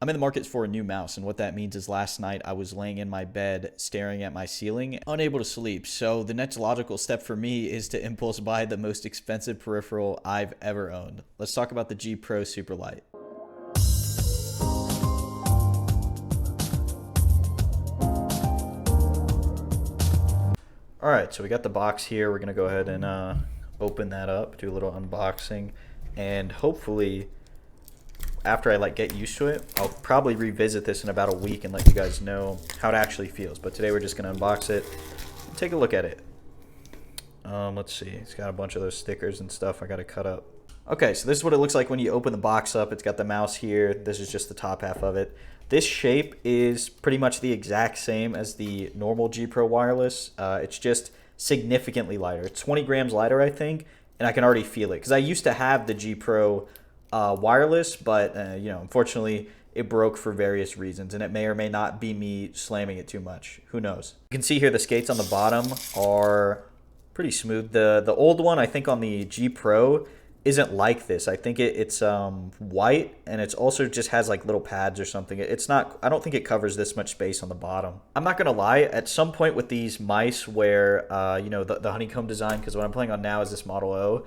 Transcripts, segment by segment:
I'm in the market for a new mouse, and what that means is last night I was laying in my bed staring at my ceiling, unable to sleep. So the next logical step for me is to impulse buy the most expensive peripheral I've ever owned. Let's talk about the G Pro Superlight. All right, so we got the box here. We're gonna go ahead and open that up, do a little unboxing, and hopefully after I get used to it, I'll probably revisit this in about a week and let you guys know how it actually feels. But today we're just gonna unbox it and take a look at it. Let's see, it's got a bunch of those stickers and stuff I gotta cut up. Okay, so this is what it looks like when you open the box up. It's got the mouse here. This is just the top half of it. This shape is pretty much the exact same as the normal G Pro wireless. It's just significantly lighter. It's 20 grams lighter, I think, and I can already feel it because I used to have the G Pro wireless, but unfortunately it broke for various reasons, and it may or may not be me slamming it too much. Who knows? You can see here the skates on the bottom are pretty smooth. The old one, I think, on the G Pro isn't like this. I think it's white, and it's also just has like little pads or something. It's not, I don't think it covers this much space on the bottom. I'm not gonna lie, at some point with these mice where the honeycomb design, because what I'm playing on now is this Model O,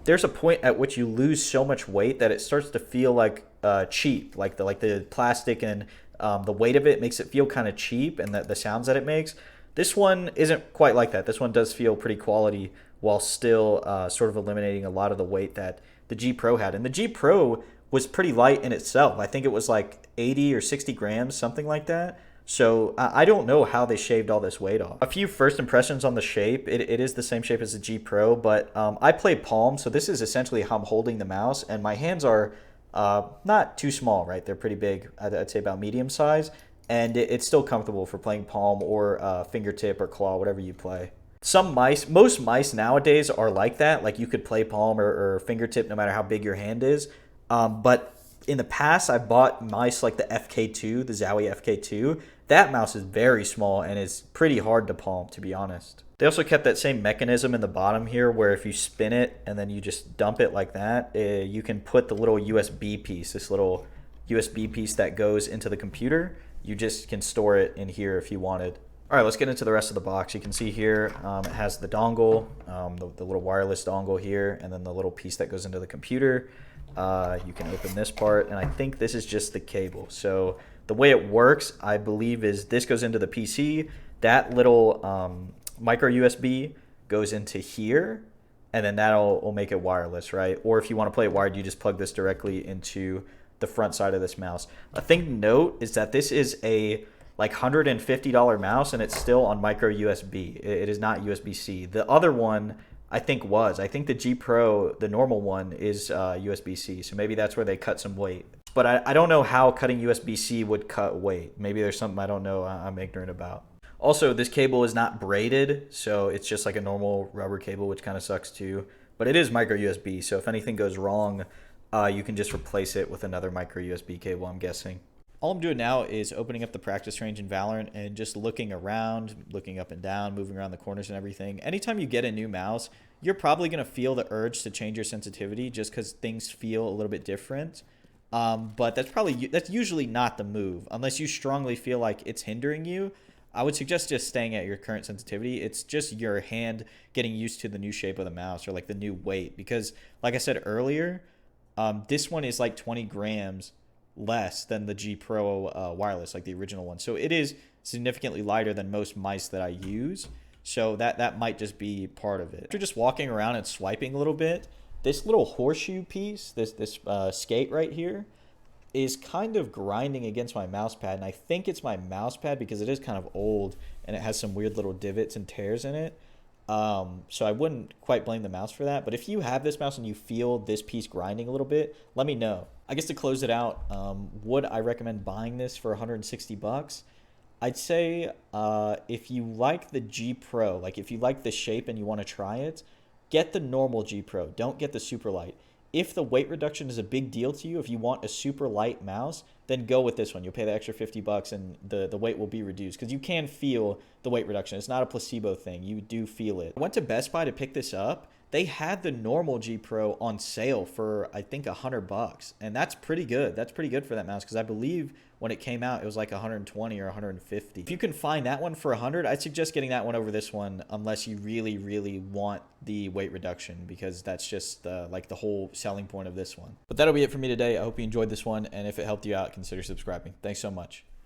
there's a point at which you lose so much weight that it starts to feel like cheap, like the plastic and the weight of it makes it feel kind of cheap, and the sounds that it makes. This one isn't quite like that. This one does feel pretty quality while still sort of eliminating a lot of the weight that the G Pro had. And the G Pro was pretty light in itself. I think it was like 80 or 60 grams, something like that. So I don't know how they shaved all this weight off. A few first impressions on the shape. It is the same shape as the G Pro, but I play palm, so this is essentially how I'm holding the mouse, and my hands are not too small, right? They're pretty big. I'd say about medium size, and it's still comfortable for playing palm or fingertip or claw, whatever you play. Most mice nowadays are like that. Like you could play palm or fingertip no matter how big your hand is. But in the past, I bought mice like the FK2, the Zowie FK2. That mouse is very small and is pretty hard to palm, to be honest. They also kept that same mechanism in the bottom here where if you spin it and then you just dump it like that, you can put the little USB piece, this little USB piece that goes into the computer. You just can store it in here if you wanted. All right, let's get into the rest of the box. You can see here it has the dongle, the little wireless dongle here, and then the little piece that goes into the computer. You can open this part, and I think this is just the cable. So the way it works, I believe, is this goes into the PC. That little micro USB goes into here, and then that'll make it wireless, right? Or if you want to play it wired, you just plug this directly into the front side of this mouse. A thing to note is that this is a like $150 mouse, and it's still on micro USB. It is not USB-C. The other one, I think the G Pro, the normal one, is USB-C. So maybe that's where they cut some weight. But I don't know how cutting USB-C would cut weight. Maybe there's something I don't know I'm ignorant about. Also, this cable is not braided, so it's just like a normal rubber cable, which kind of sucks too. But it is micro USB, so if anything goes wrong, you can just replace it with another micro USB cable, I'm guessing. All I'm doing now is opening up the practice range in Valorant and just looking around, looking up and down, moving around the corners and everything. Anytime you get a new mouse, you're probably going to feel the urge to change your sensitivity just because things feel a little bit different. But that's usually not the move. Unless you strongly feel like it's hindering you, I would suggest just staying at your current sensitivity. It's just your hand getting used to the new shape of the mouse or like the new weight. Because like I said earlier, this one is like 20 grams less than the G Pro wireless, like the original one. So it is significantly lighter than most mice that I use. So that might just be part of it. After just walking around and swiping a little bit, this little horseshoe piece, this skate right here, is kind of grinding against my mouse pad. And I think it's my mouse pad because it is kind of old and it has some weird little divots and tears in it. So I wouldn't quite blame the mouse for that. But if you have this mouse and you feel this piece grinding a little bit, let me know. I guess to close it out, would I recommend buying this for 160 bucks? I'd say if you like the G Pro, like if you like the shape and you want to try it, get the normal G Pro. Don't get the Superlight. If the weight reduction is a big deal to you, if you want a super light mouse, then go with this one. You'll pay the extra 50 bucks and the weight will be reduced because you can feel the weight reduction. It's not a placebo thing. You do feel it. I went to Best Buy to pick this up. they had the normal G Pro on sale for I think $100, and that's pretty good. That's pretty good for that mouse because I believe when it came out it was like 120 or 150. If you can find that one for 100, I'd suggest getting that one over this one unless you really want the weight reduction, because that's just like the whole selling point of this one. But that'll be it for me today. I hope you enjoyed this one, and if it helped you out, consider subscribing. Thanks so much.